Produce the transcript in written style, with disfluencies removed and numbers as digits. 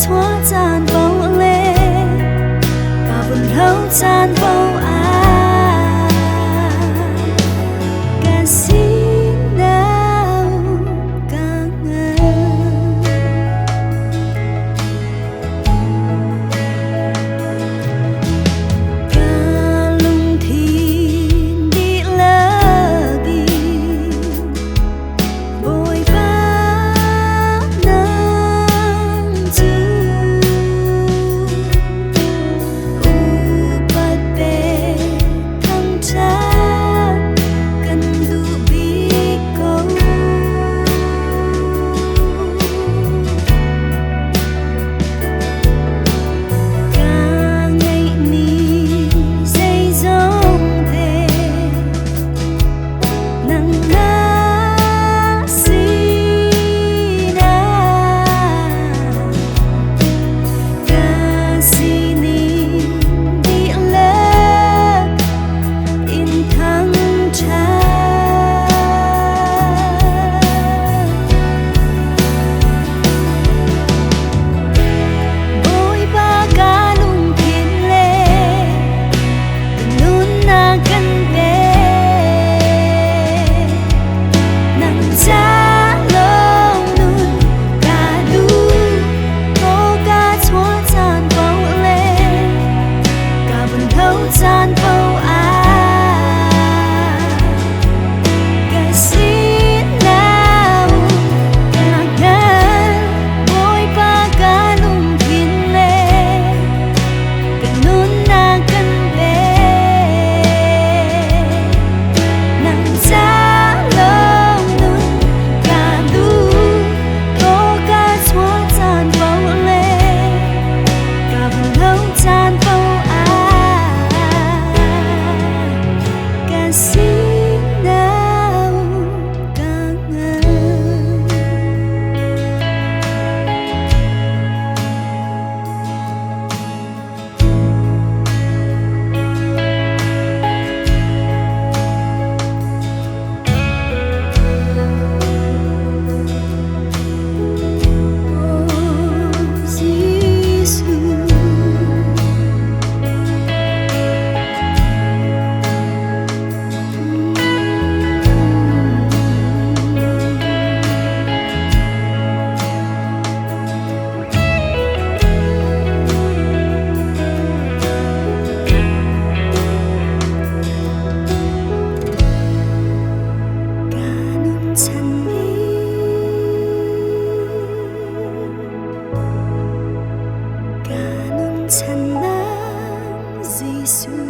chuah caan paoh le cả vườn hlauh caan paoh cả xin nào cả ngân cả lungthin dihlak Bawipa nang chu Upat pe thangthat kan du biko cả ngeih ni zeizong the nunnak sina cả sini dihlak in thangthat Bawipa cả lungthin le nunnak kan pe nang cha lawng nun cả du có cả chuah caan paoh le cả vườn hlauh caan paoh cả xin nào cả ngân Bawipa cả lungthin le cả nunnak kan pe nang cha lawng nun cả du có cả chuah caan paoh le cả vườn hlauh caan paoh cả xin nào cả ngân Kanun chanang zeizong